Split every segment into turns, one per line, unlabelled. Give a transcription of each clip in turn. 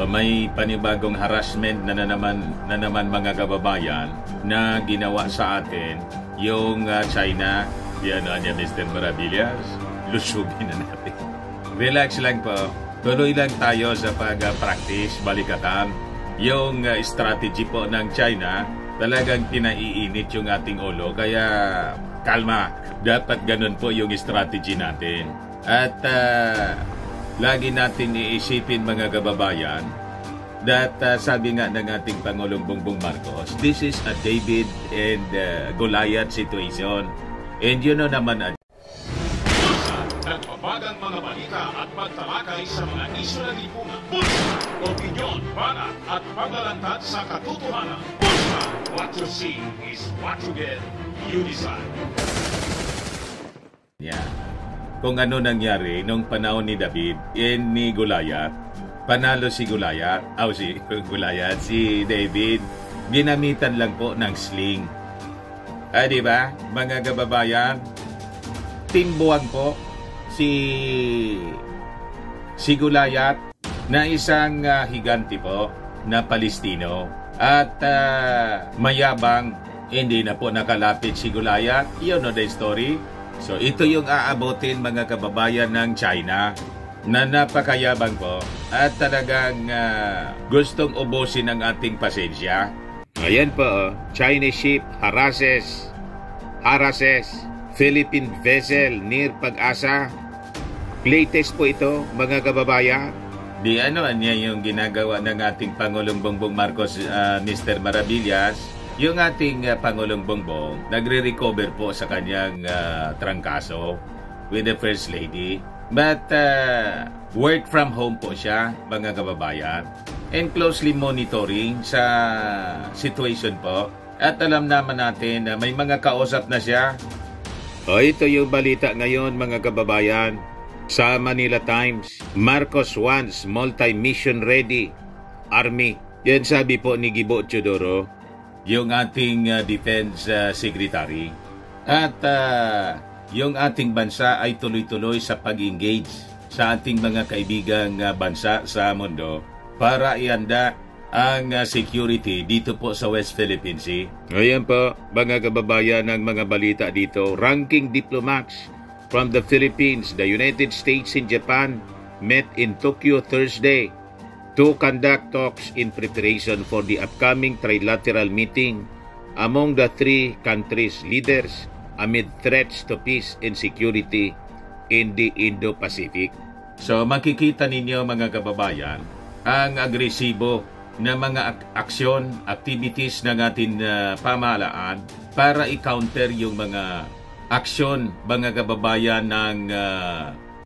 may panibagong harassment na naman mga kababayan na ginawa sa atin yung China. Yan niya Mr. Maravillas, lusubin na natin. Relax lang po. Tuloy lang tayo sa pag-practice, balikatan. Yung strategy po ng China, talagang pinaiinit yung ating ulo. Kaya kalma. Dapat ganun po yung strategy natin. At lagi natin iisipin mga kababayan that sabi nga ng ating Pangulong Bongbong Marcos, this is a David and Goliath situation. And you know naman
nagpapagang mga balita at pagtalakay sa mga isyu na lipunan. Bulsa, opinyon, banat at paglalantad sa katotohanan. Bulsa, what you see is what you get. You decide.
Yeah. Kung ano nangyari nung panahon ni David and ni Goliath, panalo si Goliath, si David, ginamitan lang po ng sling. Di ba, mga kababayan, timbuhan po si Goliath na isang higanti po na Palestino at mayabang, hindi na po nakalapit si Goliath. You know the story. So ito yung aabotin mga kababayan ng China na napakayabang po at talagang gustong ubusin ang ating pasensya. Ayan po, Chinese ship harasses Philippine vessel near Pag-asa. Latest po ito mga kababayan. Di niya yung ginagawa ng ating Pangulong Bongbong Marcos, Mr. Maravillas. Yung ating Pangulong Bongbong nagre-recover po sa kanyang trangkaso with the First Lady. But work from home po siya mga kababayan. And closely monitoring sa situation po. At alam naman natin na may mga kausap na siya. Ito yung balita ngayon mga kababayan. Sa Manila Times, Marcos wants multi-mission ready army. Yan sabi po ni Gibo Teodoro, yung ating Defense Secretary. At yung ating bansa ay tuloy-tuloy sa pag-engage sa ating mga kaibigang bansa sa mundo para ihanda ang security dito po sa West Philippine Sea. Ayan po, mga kababayan, ng mga balita dito. Ranking diplomats from the Philippines, the United States, and Japan met in Tokyo Thursday to conduct talks in preparation for the upcoming trilateral meeting among the three countries' leaders amid threats to peace and security in the Indo-Pacific. So makikita ninyo mga kababayan ang agresibo na mga aksyon, activities ng ating pamahalaan para i-counter yung mga aksyon mga kababayan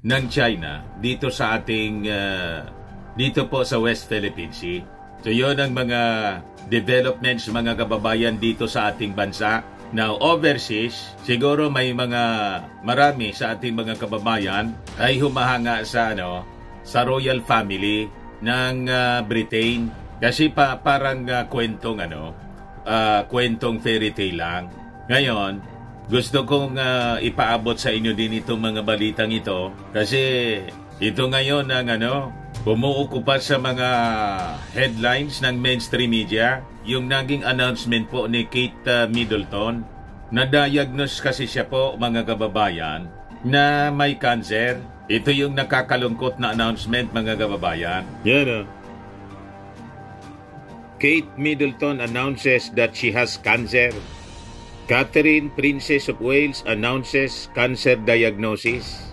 ng China dito sa ating dito po sa West Philippine Sea. So yun ang mga developments mga kababayan dito sa ating bansa. Now overseas, siguro may marami sa ating mga kababayan ay humahanga sa sa royal family ng Britain kasi parang kwentong kwentong fairy tale lang. Ngayon, gusto kong ipaabot sa inyo din itong mga balitang ito kasi ito ngayon ang umuukupa sa mga headlines ng mainstream media, yung naging announcement po ni Kate Middleton. Na-diagnose kasi siya po mga kababayan na may cancer. Ito yung nakakalungkot na announcement mga kababayan. Yan Kate Middleton announces that she has cancer. Catherine, Princess of Wales, announces cancer diagnosis.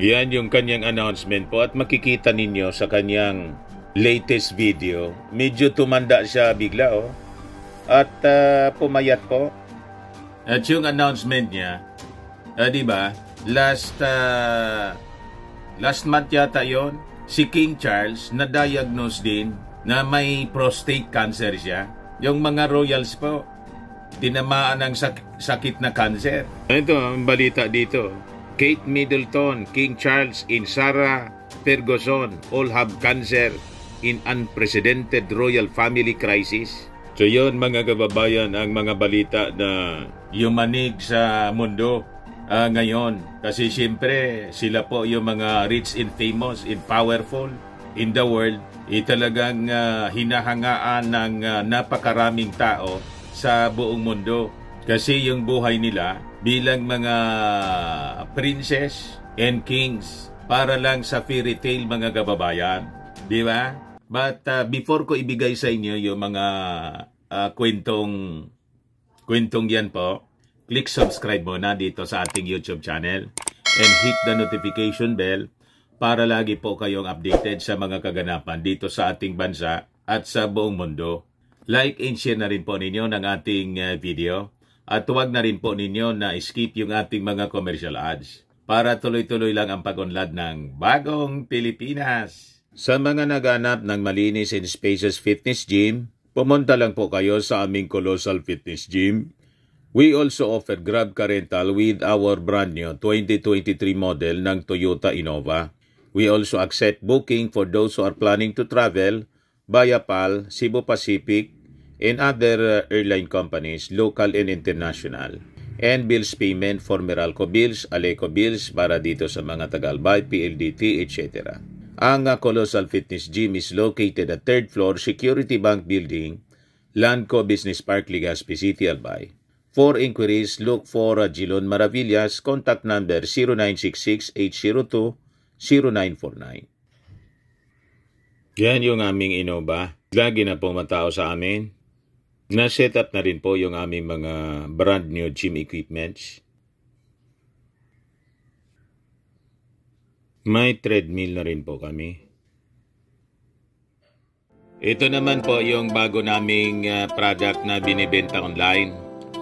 Yan yung kanyang announcement po at makikita ninyo sa kanyang latest video. Medyo tumanda siya bigla at pumayat po. At yung announcement niya, di ba, last month yata yon, si King Charles na-diagnose din na may prostate cancer siya. Yung mga royals po, tinamaan ng sakit na cancer. Ito ang balita dito. Kate Middleton, King Charles, and Sarah Ferguson all have cancer in unprecedented royal family crisis. So yun mga kababayan ang mga balita na yumanig sa mundo ngayon. Kasi siyempre sila po yung mga rich and famous and powerful in the world. Talagang hinahangaan ng napakaraming tao sa buong mundo. Kasi yung buhay nila bilang mga princess and kings para lang sa fairy tale, mga kababayan. Di ba? But before ko ibigay sa inyo yung mga kwentong yan po, click subscribe muna dito sa ating YouTube channel and hit the notification bell para lagi po kayong updated sa mga kaganapan dito sa ating bansa at sa buong mundo. Like and share na rin po ninyo ng ating video at huwag na rin po ninyo na skip yung ating mga commercial ads para tuloy-tuloy lang ang pag-unlad ng Bagong Pilipinas. Sa mga naghanap ng malinis and spacious fitness gym, pumunta lang po kayo sa aming Colossal Fitness Gym. We also offer Grab Car Rental with our brand new 2023 model ng Toyota Innova. We also accept booking for those who are planning to travel via PAL, Cebu Pacific, and other airline companies, local and international. And bills payment for Meralco bills, Aleco bills para dito sa mga Tagalbay, PLDT, etc. Ang Colossal Fitness Gym is located at 3rd floor Security Bank Building, Landco Business Park, Legazpi City, Albay. For inquiries, look for Jilon Maravillas, contact number 0966-802-0949. Yan yung aming Innova. Lagi na pong matao sa amin. Na-set up na rin po yung aming mga brand new gym equipments. May treadmill na rin po kami. Ito naman po yung bago naming product na binibenta online.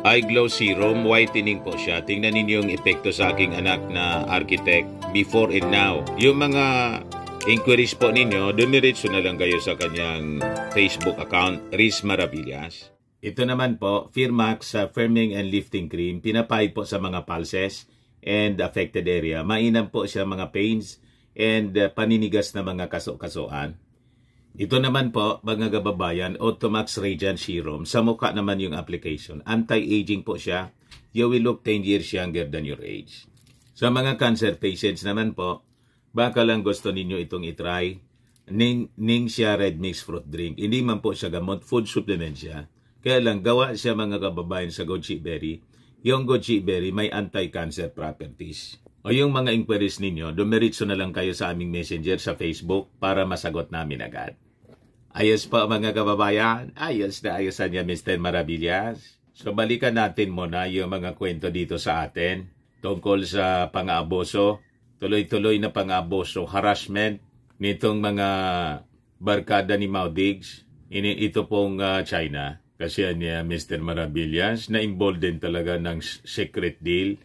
iGlow Serum, whitening po siya. Tingnan ninyo yung epekto sa aking anak na architect before and now. Yung mga inquiries po ninyo, dumiretso na lang kayo sa kanyang Facebook account, Riz Maravillas. Ito naman po, Firmax Firming and Lifting Cream. Pinapahid po sa mga pulses and affected area. Mainam po siya mga pains and paninigas na mga kaso-kasuan. Ito naman po, mga kababayan, Automax Radiant Serum. Sa mukha naman yung application. Anti-aging po siya. You will look 10 years younger than your age. Sa mga cancer patients naman po, baka lang gusto ninyo itong itry. Ningxia Red Mix Fruit Drink. Hindi man po siya gamot, food supplement siya. Kaya lang, gawa siya mga kababayan sa goji berry. Yung goji berry may anti-cancer properties. O yung mga inquiries ninyo, dumiritso na lang kayo sa aming messenger sa Facebook para masagot namin agad. Ayos pa mga kababayan, ayos na ayosan niya Mr. Maravillas. So balikan natin muna yung mga kwento dito sa atin tungkol sa pang-aaboso, tuloy-tuloy na pang-aaboso, harassment nitong mga barkada ni Maudigs. Ito pong China. Kasi niya Mr. Maravillas na-involved din talaga ng secret deal.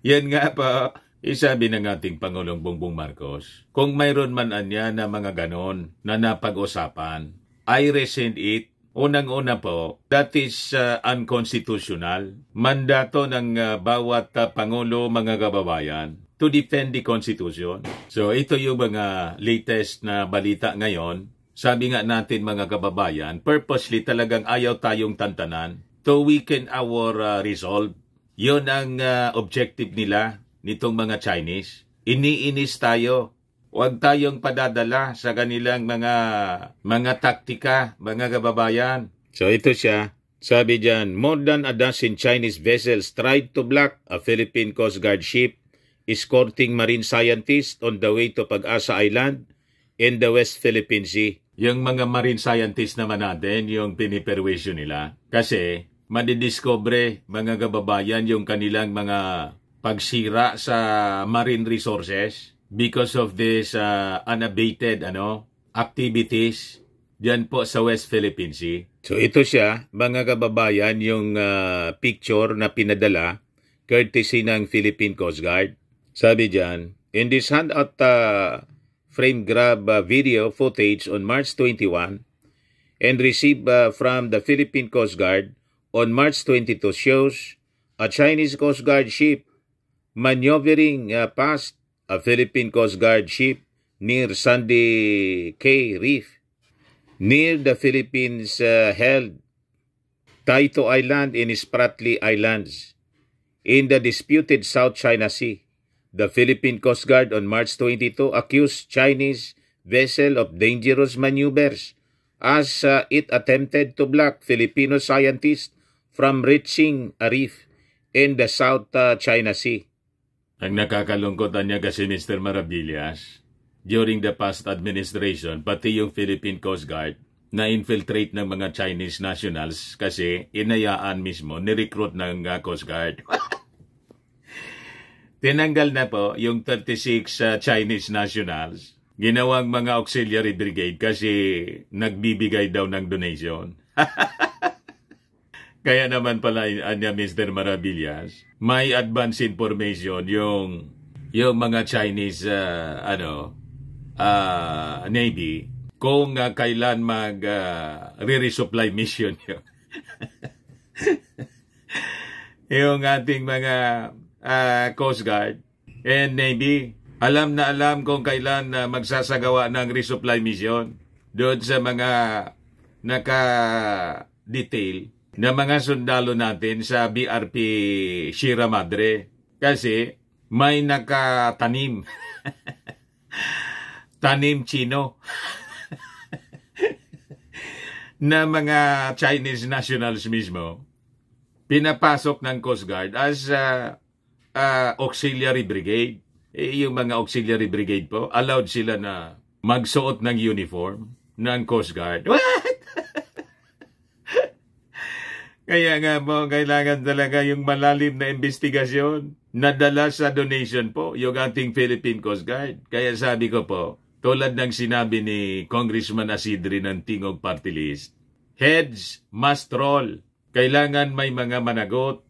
Yan nga pa, isabi ng ating Pangulong Bongbong Marcos, kung mayroon man anya na mga ganon na napag-usapan, I rescind it. Unang-una po, that is unconstitutional. Mandato ng bawat Pangulo, mga kababayan, to defend the Constitution. So ito yung mga latest na balita ngayon. Sabi nga natin mga kababayan, purposely talagang ayaw tayong tantanan to weaken our resolve. Yun ang objective nila nitong mga Chinese. Iniinis tayo. Huwag tayong padadala sa kanilang mga taktika, mga kababayan. So ito siya. Sabi dyan, more than a dozen Chinese vessels tried to block a Philippine Coast Guard ship escorting marine scientists on the way to Pag-asa Island in the West Philippine Sea. Yung mga marine scientists naman natin, yung piniperwisyo nila. Kasi madidiscover, mga kababayan, yung kanilang mga pagsira sa marine resources because of this unabated activities dyan po sa West Philippine Sea. So ito siya, mga kababayan, yung picture na pinadala courtesy ng Philippine Coast Guard. Sabi dyan, in this handout frame grab video footage on March 21 and received from the Philippine Coast Guard on March 22 shows a Chinese Coast Guard ship maneuvering past a Philippine Coast Guard ship near Sandy Cay Reef, near the Philippines held Taito Island and Spratly Islands in the disputed South China Sea. The Philippine Coast Guard on March 22 accused Chinese vessel of dangerous maneuvers as it attempted to block Filipino scientists from reaching a reef in the South China Sea. Ang nakakalungkot niya kasi Mr. Maravillas, during the past administration, pati yung Philippine Coast Guard, na-infiltrate ng mga Chinese nationals kasi inayaan mismo, ni-recruit ng Coast Guard. Tinanggal na po yung 36 Chinese nationals, ginawang mga auxiliary brigade kasi nagbibigay daw ng donation. Kaya naman pala niya Mr. Maravillas, may advance information yung mga Chinese Navy kung kailan re-resupply mission yun. Yung ating mga Coast Guard and Navy, alam na alam kung kailan magsasagawa ng resupply mission doon sa mga naka-detail na mga sundalo natin sa BRP Sierra Madre. Kasi may nakatanim. Tanim Chino. Na mga Chinese nationals mismo, pinapasok ng Coast Guard as auxiliary brigade. Yung mga auxiliary brigade po, allowed sila na magsuot ng uniform ng Coast Guard. What? Kaya nga po, kailangan talaga yung malalim na investigasyon na dala sa donation po, yung ating Philippine Coast Guard. Kaya sabi ko po, tulad ng sinabi ni Congressman Asidri ng Tingog Party List, heads must roll. Kailangan may mga managot.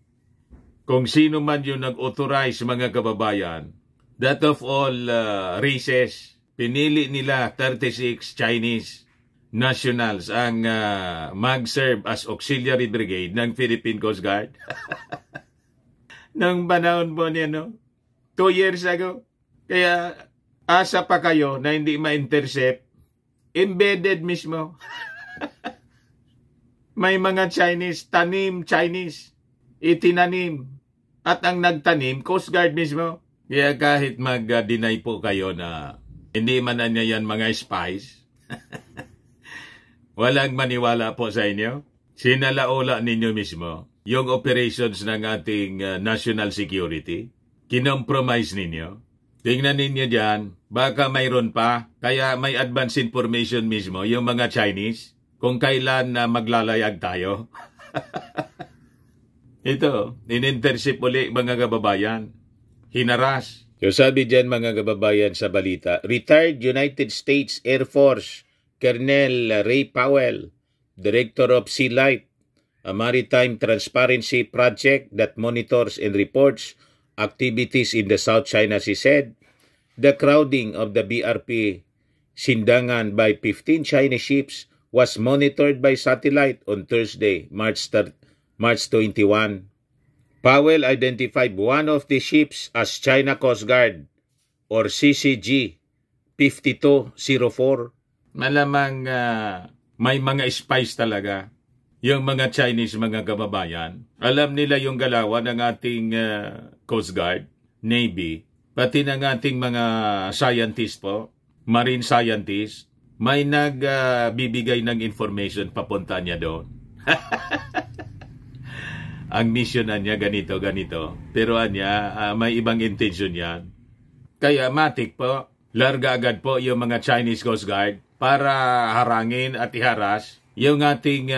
Kung sino man yung nag-authorize mga kababayan, that of all races, pinili nila 36 Chinese nationals ang mag-serve as auxiliary brigade ng Philippine Coast Guard. Nang panahon po niya, 2 years ago. Kaya asa pa kayo na hindi ma-intercept, embedded mismo. May mga Chinese, tanim Chinese, itinanim. At ang nagtanim, Coast Guard mismo. Kaya kahit mag-deny po kayo na hindi man na niya yan mga spies, walang maniwala po sa inyo. Sinalaula ninyo mismo yung operations ng ating national security. Kinompromise ninyo. Tingnan ninyo dyan, baka mayroon pa. Kaya may advance information mismo yung mga Chinese kung kailan maglalayag tayo. Ito, in-intercept uli mga kababayan. Hinaras. So sabi dyan mga kababayan sa balita, retired United States Air Force Colonel Ray Powell, Director of Sea Light, a maritime transparency project that monitors and reports activities in the South China Sea, said the crowding of the BRP Sindangan by 15 Chinese ships was monitored by satellite on Thursday, March 21. Powell identified one of the ships as China Coast Guard or CCG 5204. Malamang may mga spies talaga. Yung mga Chinese mga kababayan, alam nila yung galawan ng ating Coast Guard, Navy, pati ng ating mga scientists po, marine scientists, may nagbibigay ng information papunta niya doon. Ang mission niya ganito. Pero may ibang intention yan. Kaya matik po, larga agad po yung mga Chinese Coast Guard para harangin at iharas yung ating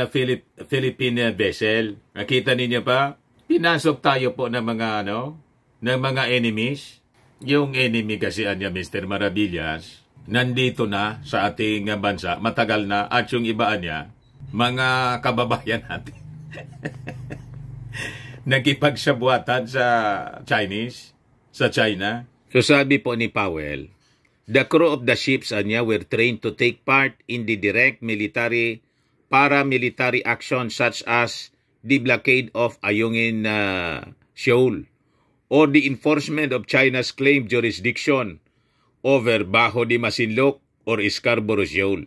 Philippine vessel. Nakita ninyo pa? Pinasok tayo po ng mga ng mga enemies. Yung enemy kasi Mr. Maravillas, nandito na sa ating bansa, matagal na, at yung ibaan niya, mga kababayan natin. Nagkipagsabuatan sa Chinese, sa China. So sabi po ni Powell, the crew of the ships were trained to take part in the direct military, paramilitary actions such as the blockade of Ayungin Shoal or the enforcement of China's claimed jurisdiction over Bajo de Masinloc or Scarborough Shoal.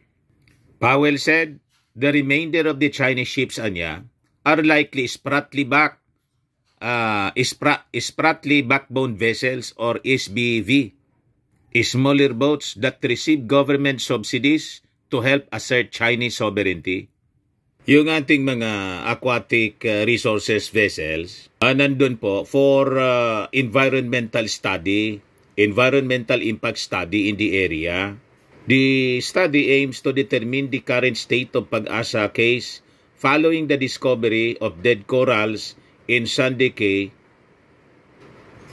Powell said the remainder of the Chinese ships are likely Spratly backbone vessels or SBV. smaller boats that receive government subsidies to help assert Chinese sovereignty. Yung ating mga aquatic resources vessels, nandun po for environmental study, environmental impact study in the area. The study aims to determine the current state of Pag-asa case following the discovery of dead corals in Sandy Cay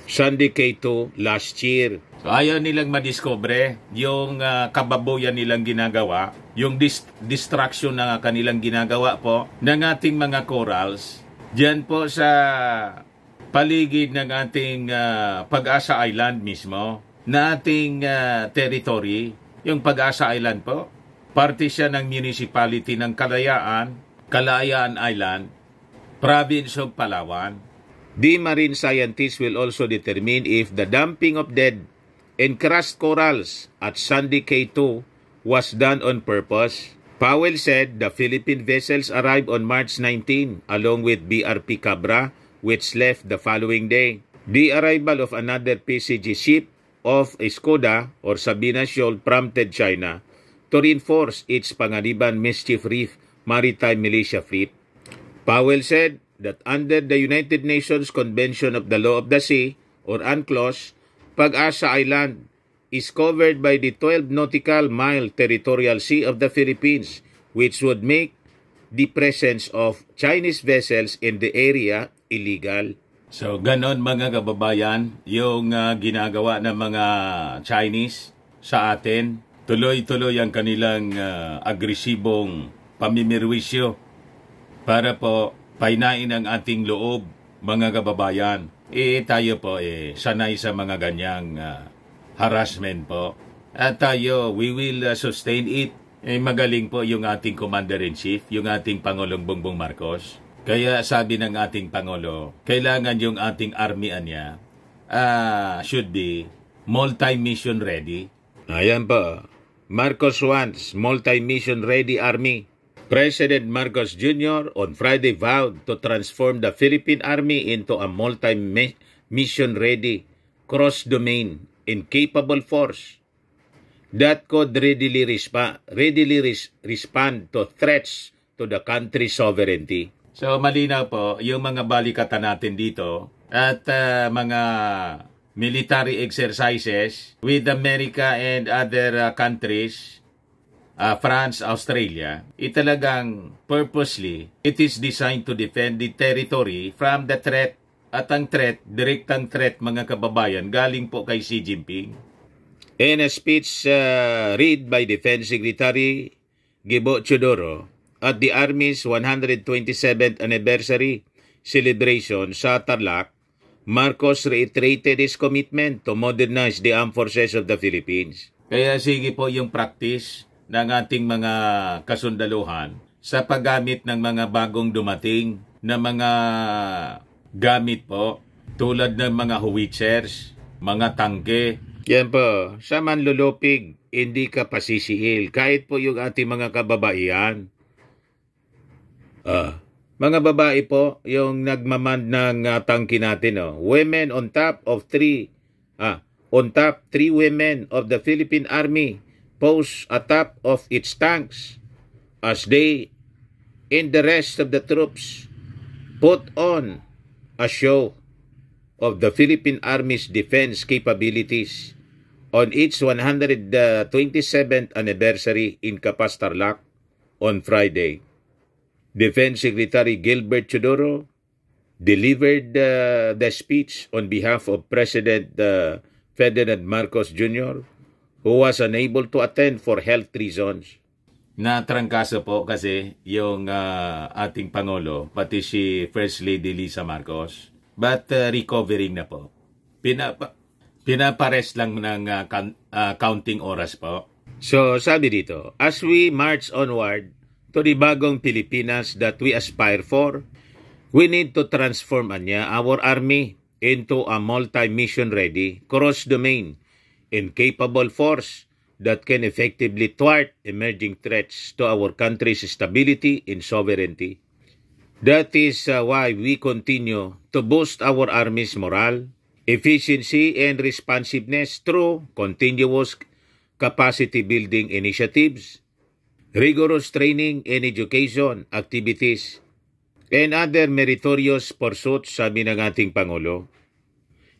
2 last year. So ayaw nilang madiscover yung kababoyan nilang ginagawa, yung distraction na kanilang ginagawa po ng ating mga corals diyan po sa paligid ng ating Pag-asa Island mismo, na ating territory. Yung Pag-asa Island po, parte siya ng municipality ng Kalayaan Island, province of Palawan. The marine scientists will also determine if the dumping of dead and crushed corals at Sandy Cay 2 was done on purpose. Powell said the Philippine vessels arrived on March 19 along with BRP Cabra, which left the following day. The arrival of another PCG ship of Escoda or Sabina Shoal prompted China to reinforce its Panganiban Mischief Reef Maritime Militia Fleet. Powell said that under the United Nations Convention of the Law of the Sea or UNCLOS, Pag-asa Island is covered by the 12 nautical mile territorial sea of the Philippines, which would make the presence of Chinese vessels in the area illegal. So, ganon mga kababayan, yung ginagawa ng mga Chinese sa atin. Tuloy-tuloy ang kanilang agresibong pamimirwisyo para po painain ang ating loob, mga kababayan. Tayo po sanay sa mga ganyang harassment po. At tayo, we will sustain it. Magaling po yung ating Commander-in-Chief, yung ating Pangulong Bongbong Marcos. Kaya sabi ng ating Pangulo, kailangan yung ating army niya should be multi-mission ready. Ayan po. Marcos wants multi-mission ready army. President Marcos Jr. on Friday vowed to transform the Philippine Army into a multi-mission ready, cross-domain, incapable force that could readily respond to threats to the country's sovereignty. So malinaw po yung mga balikatan natin dito at mga military exercises with America and other countries, France, Australia, talagang purposely, it is designed to defend the territory from the threat. At ang threat, direktang threat mga kababayan, galing po kay Xi Jinping. In a speech read by Defense Secretary Gibo Teodoro at the Army's 127th anniversary celebration sa Tarlac, Marcos reiterated his commitment to modernize the armed forces of the Philippines. Kaya sige po yung practice ng ating mga kasundaluhan sa paggamit ng mga bagong dumating na mga gamit po tulad ng mga howitzers, mga tangke. Yan po, sa manlulupig, hindi ka pasisihil kahit po yung ating mga kababaihan. Mga babae po, yung nagmamand ng tangke natin, women on top, three women of the Philippine Army pose atop of its tanks as they and the rest of the troops put on a show of the Philippine Army's defense capabilities on its 127th anniversary in Capas, Tarlac on Friday. Defense Secretary Gilbert Teodoro delivered the speech on behalf of President Ferdinand Marcos Jr., who was unable to attend for health reasons. Natrangkaso po kasi yung ating Pangulo, pati si First Lady Lisa Marcos. But recovering na po. Pinapares lang ng counting oras po. So sabi dito, as we march onward to the bagong Pilipinas that we aspire for, we need to transform our army into a multi-mission ready, cross-domain, incapable force that can effectively thwart emerging threats to our country's stability and sovereignty. That is why we continue to boost our Army's morale, efficiency and responsiveness through continuous capacity building initiatives, rigorous training and education activities, and other meritorious pursuits, sabi ng ating Pangulo.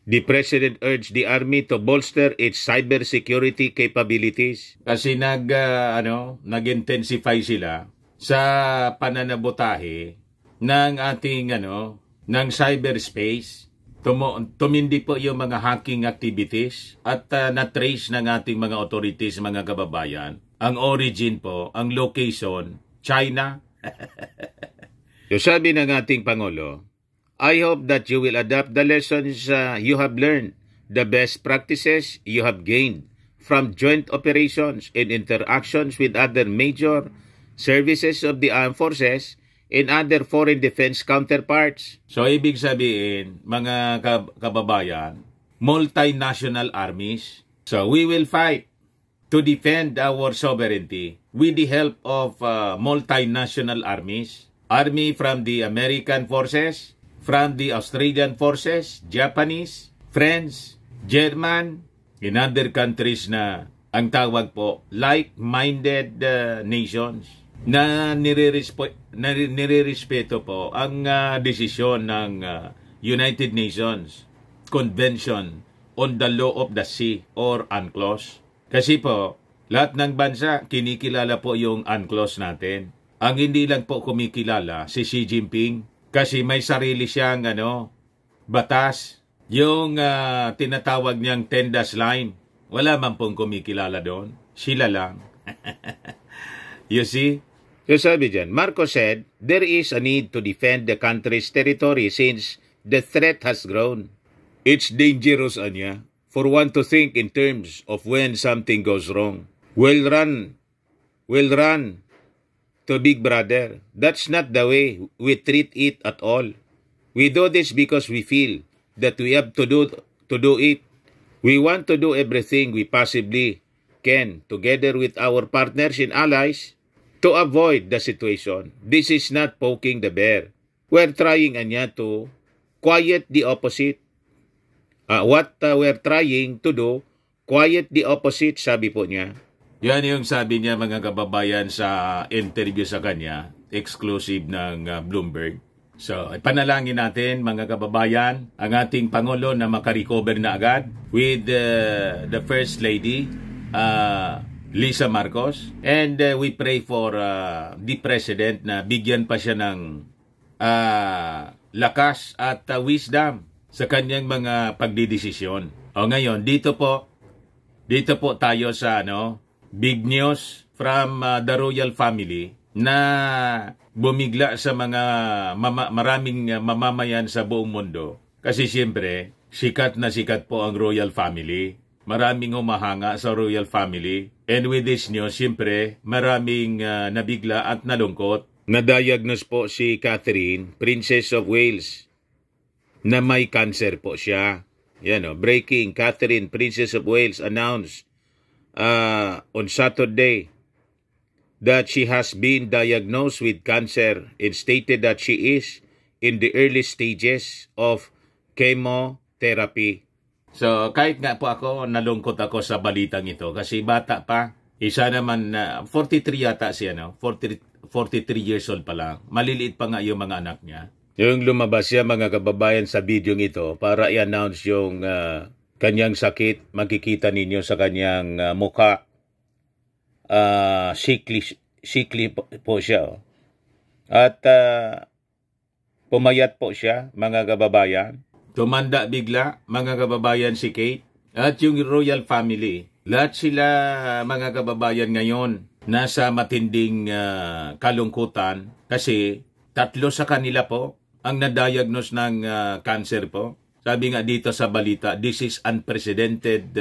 The President urged the Army to bolster its cybersecurity capabilities. Kasi nag-intensify sila sa pananabotahe ng ating ng cyberspace. Tumindi po yung mga hacking activities at na-trace ng ating mga authorities, mga kababayan. Ang origin po, ang location, China. So sabi ng ating Pangulo, I hope that you will adapt the lessons you have learned, the best practices you have gained from joint operations and interactions with other major services of the armed forces and other foreign defense counterparts. So ibig sabihin, mga kababayan, multinational armies. So we will fight to defend our sovereignty with the help of multinational armies. Army from the American forces, from the Australian forces, Japanese, French, German, in other countries na ang tawag po, like-minded nations na nire-respeto po ang desisyon ng United Nations Convention on the Law of the Sea or UNCLOS. Kasi po, lahat ng bansa kinikilala po yung UNCLOS natin. Ang hindi lang po kumikilala si Xi Jinping kasi may sarili siyang batas, yung tinatawag niyang 10-dash line. Wala man pong kumikilala doon. Sila lang. You see? So sabi dyan, Marcos said, there is a need to defend the country's territory since the threat has grown. It's dangerous, Anya, for one to think in terms of when something goes wrong. We'll run to Big Brother. That's not the way we treat it at all. We do this because we feel that we have to do it. We want to do everything we possibly can together with our partners and allies to avoid the situation. This is not poking the bear. We're trying to quiet the opposite. What we're trying to do, quiet the opposite, sabi po niya. Yan yung sabi niya, mga kababayan, sa interview sa kanya, exclusive ng Bloomberg. So, panalangin natin, mga kababayan, ang ating Pangulo na makarecover na agad with the First Lady, Lisa Marcos. And we pray for the President na bigyan pa siya ng lakas at wisdom sa kanyang mga pagdidesisyon. O ngayon, dito po tayo sa big news from the royal family na bumigla sa mga maraming mamamayan sa buong mundo. Kasi siyempre, sikat na sikat po ang royal family. Maraming humahanga sa royal family. And with this news, siyempre, maraming nabigla at nalungkot. Na-diagnose po si Catherine, Princess of Wales, na may cancer po siya. Breaking, Catherine, Princess of Wales, announced on Saturday that she has been diagnosed with cancer and stated that she is in the early stages of chemotherapy. So kahit nga po ako, nalungkot ako sa balitang ito kasi bata pa. Isa naman 43 yata siya, 43 years old pa lang. Maliliit pa nga yung mga anak niya. Yung lumabas siya, mga kababayan, sa video ito para i-announce yung kanyang sakit, makikita ninyo sa kanyang mukha. Sickly po siya. At pumayat po siya, mga kababayan. Tumanda bigla, mga kababayan, si Kate. At yung royal family. Lahat sila, mga kababayan, ngayon nasa matinding kalungkutan kasi 3 sa kanila po ang na-diagnose ng cancer po. Sabi nga dito sa balita, this is unprecedented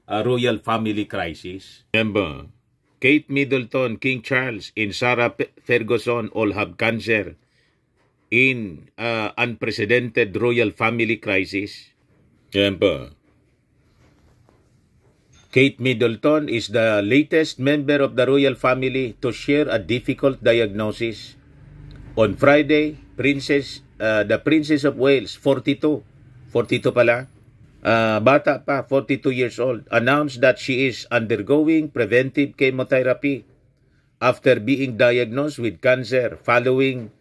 royal family crisis. Remember, Kate Middleton, King Charles, and Sarah Ferguson all have cancer in unprecedented royal family crisis. Remember, Kate Middleton is the latest member of the royal family to share a difficult diagnosis. On Friday, the Princess of Wales, 42 pala, bata pa, 42 years old, announced that she is undergoing preventive chemotherapy after being diagnosed with cancer following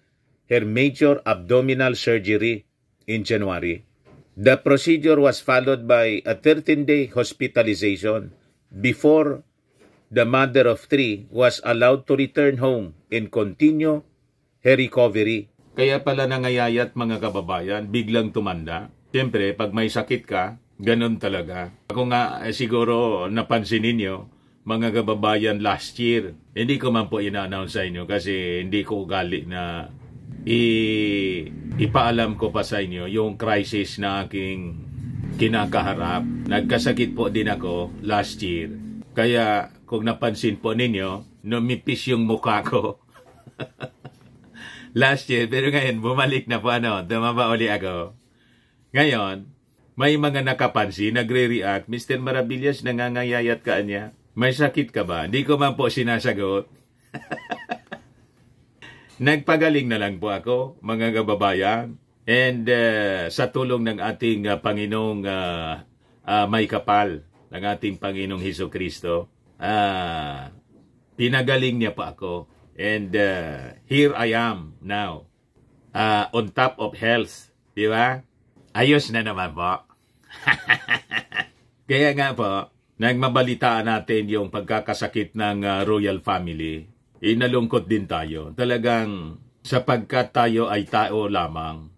her major abdominal surgery in January. The procedure was followed by a 13-day hospitalization before the mother of 3 was allowed to return home and continue her recovery. Kaya pala nangayayat mga kababayan, biglang tumanda. Siyempre, pag may sakit ka, ganun talaga. Ako nga siguro napansin ninyo, mga kababayan last year, hindi ko man po ina-announce sa inyo kasi hindi ko ugali na ipaalam ko pa sa inyo yung crisis na aking kinakaharap. Nagkasakit po din ako last year. Kaya kung napansin po ninyo, numipis yung mukha ko. Last year, pero ngayon bumalik na po tumaba uli ako. Ngayon, may mga nakapansin, nagre-react, Mr. Maravillas, nangangayayat ka niya. May sakit ka ba? Hindi ko man po sinasagot. Nagpagaling na lang po ako, mga kababayan. And sa tulong ng ating Panginoong may kapal, ng ating Panginoong Hesukristo, pinagaling niya po ako. And here I am now, on top of health. Di ba? Ayos na naman po. Kaya nga po, nagmabalitaan natin yung pagkakasakit ng royal family. Inalungkot din tayo. Talagang sapagkat tayo ay tao lamang.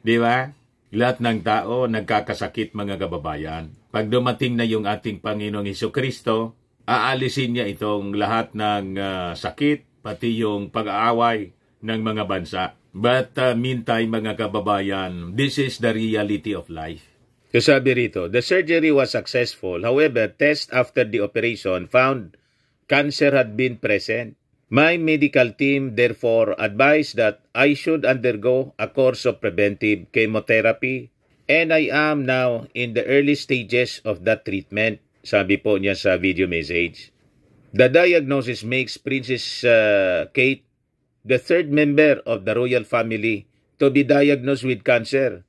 Di ba? Lahat ng tao nagkakasakit mga kababayan. Pag dumating na yung ating Panginoong Hesukristo, aalisin niya itong lahat ng sakit, pati yung pag-aaway ng mga bansa. But meantime mga kababayan, this is the reality of life. Sabi rito, the surgery was successful. However, tests after the operation found cancer had been present. My medical team therefore advised that I should undergo a course of preventive chemotherapy and I am now in the early stages of that treatment. Sabi po niya sa video message. The diagnosis makes Princess Kate the third member of the royal family to be diagnosed with cancer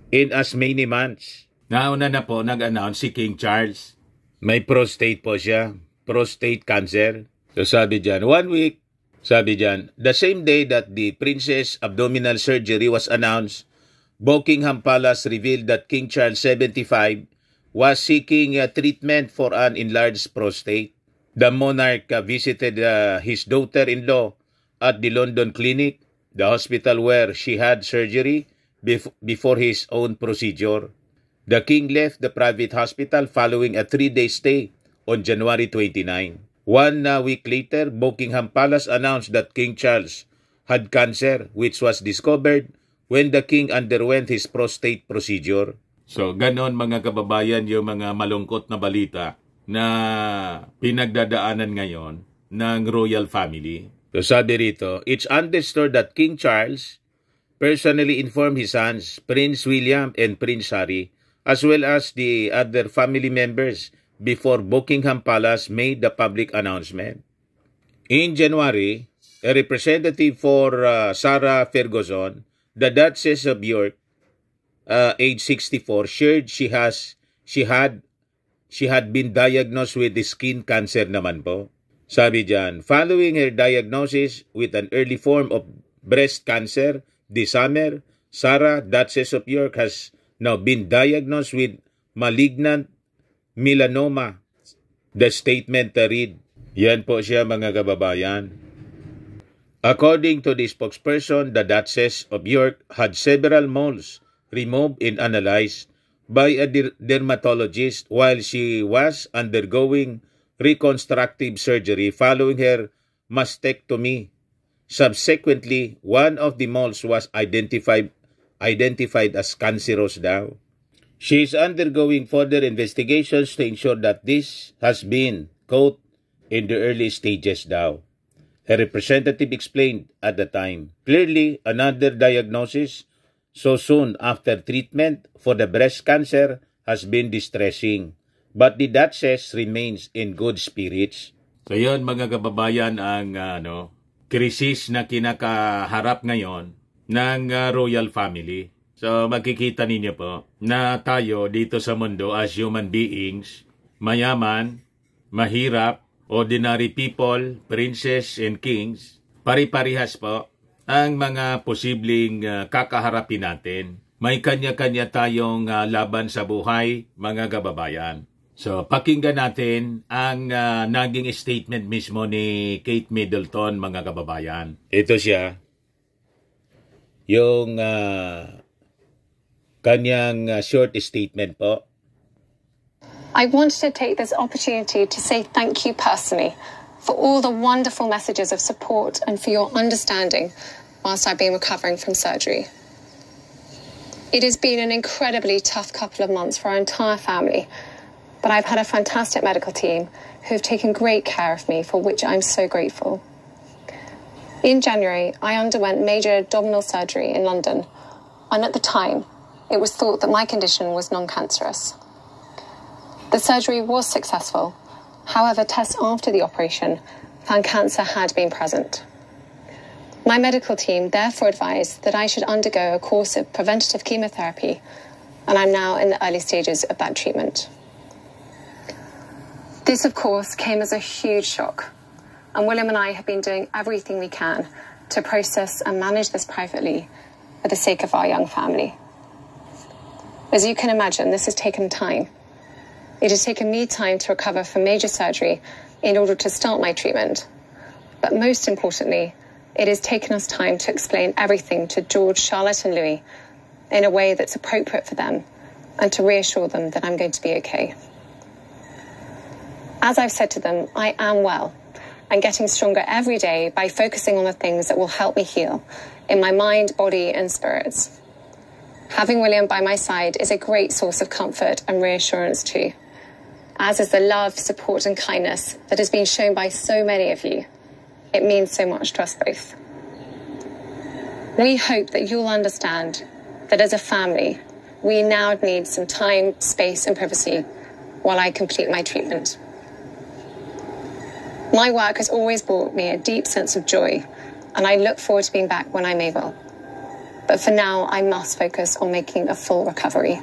in as many months. Nauna na po nag-announce si King Charles. May prostate po siya. Prostate cancer. So sabi dyan, 1 week, sabi dyan, the same day that the princess abdominal surgery was announced, Buckingham Palace revealed that King Charles 75 was seeking treatment for an enlarged prostate. The monarch visited his daughter-in-law at the London Clinic, the hospital where she had surgery before his own procedure. The king left the private hospital following a 3-day stay on January 29. 1 week later, Buckingham Palace announced that King Charles had cancer, which was discovered when the king underwent his prostate procedure. So, ganon mga kababayan yung mga malungkot na balita na pinagdadaanan ngayon ng royal family. So sabi rito, it's understood that King Charles personally informed his sons, Prince William and Prince Harry, as well as the other family members before Buckingham Palace made the public announcement. In January, a representative for Sarah Ferguson, the Duchess of York, age 64, shared she had been diagnosed with skin cancer naman po. Sabi dyan, following her diagnosis with an early form of breast cancer this summer, Sarah, Duchess of York, has now been diagnosed with malignant melanoma. The statement read, yan po siya mga kababayan. According to the spokesperson, the Duchess of York had several moles removed and analyzed by a dermatologist while she was undergoing reconstructive surgery following her mastectomy. Subsequently, one of the moles was identified as cancerous daw. She is undergoing further investigations to ensure that this has been caught in the early stages daw. Her representative explained at the time, clearly another diagnosis so soon after treatment for the breast cancer has been distressing, but the Duchess remains in good spirits. So yun mga kababayan ang krisis na kinakaharap ngayon ng royal family. So makikita ninyo po na tayo dito sa mundo as human beings, mayaman, mahirap, ordinary people, princess and kings, pari-parihas po ang mga posibleng kakaharapin natin. May kanya-kanya tayong laban sa buhay, mga kababayan. So, pakinggan natin ang naging statement mismo ni Kate Middleton, mga kababayan. Ito siya. Yung kanyang short statement po.
I wanted to take this opportunity to say thank you personally for all the wonderful messages of support and for your understanding whilst I've been recovering from surgery. It has been an incredibly tough couple of months for our entire family, but I've had a fantastic medical team who have taken great care of me, for which I'm so grateful. In January, I underwent major abdominal surgery in London, and at the time, it was thought that my condition was non-cancerous. The surgery was successful. However, tests after the operation found cancer had been present. My medical team therefore advised that I should undergo a course of preventative chemotherapy, and I'm now in the early stages of that treatment. This, of course, came as a huge shock, and William and I have been doing everything we can to process and manage this privately for the sake of our young family. As you can imagine, this has taken time. It has taken me time to recover from major surgery in order to start my treatment. But most importantly, it has taken us time to explain everything to George, Charlotte and Louis in a way that's appropriate for them and to reassure them that I'm going to be okay. As I've said to them, I am well and getting stronger every day by focusing on the things that will help me heal in my mind, body and spirits. Having William by my side is a great source of comfort and reassurance too, as is the love, support and kindness that has been shown by so many of you. It means so much to us both. We hope that you'll understand that as a family, we now need some time, space and privacy while I complete my treatment. My work has always brought me a deep sense of joy, and I look forward to being back when I'm able. But for now, I must focus on making a full recovery.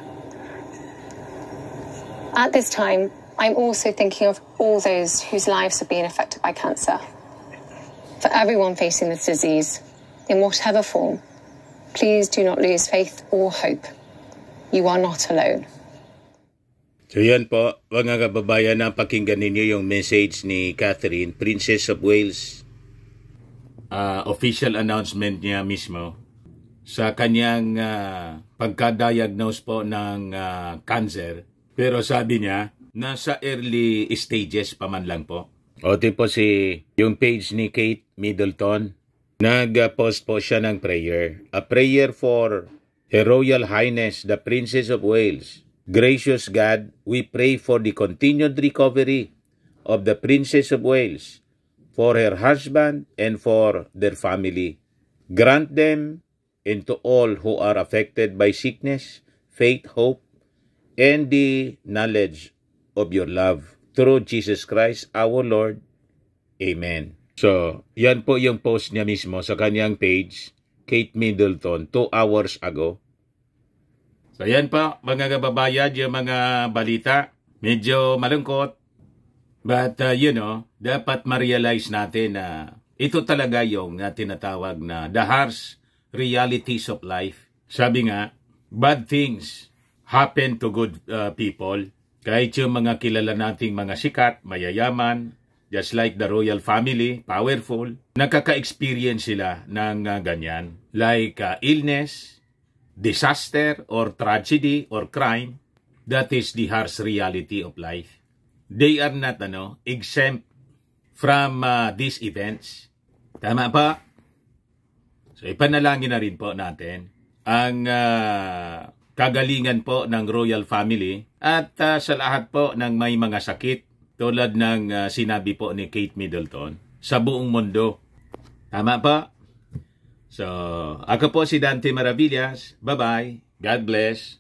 At this time, I'm also thinking of all those whose lives have been affected by cancer. For everyone facing this disease, in whatever form, please do not lose faith or hope. You are not alone.
So yan po, mga kababayan, na pakinggan ninyo yung message ni Catherine, Princess of Wales. Official announcement niya mismo sa kanyang pagka-diagnose po ng cancer. Pero sabi niya, nasa early stages pa man lang po. O po si yung page ni Kate Middleton, nag-post po siya ng prayer. A prayer for Her Royal Highness, the Princess of Wales. Gracious God, we pray for the continued recovery of the Princess of Wales, for her husband and for their family. Grant them and to all who are affected by sickness, faith, hope, and the knowledge of your love. Through Jesus Christ our Lord. Amen. So, yan po yung post niya mismo sa kanyang page, Kate Middleton, 2 hours ago. So, yan po, mga kababayan, yung mga balita. Medyo malungkot. But, dapat ma-realize natin na ito talaga yung tinatawag na the harsh realities of life. Sabi nga, bad things happen to good people. Kahit yung mga kilala nating mga sikat, mayayaman, just like the royal family, powerful, nakaka-experience sila ng ganyan. Like illness, disaster, or tragedy, or crime. That is the harsh reality of life. They are not exempt from these events. Tama ba? So ipanalangin na rin po natin ang kagalingan po ng royal family at sa lahat po ng may mga sakit tulad ng sinabi po ni Kate Middleton sa buong mundo. Tama pa? So, ako po si Dante Maravillas. Bye-bye. God bless.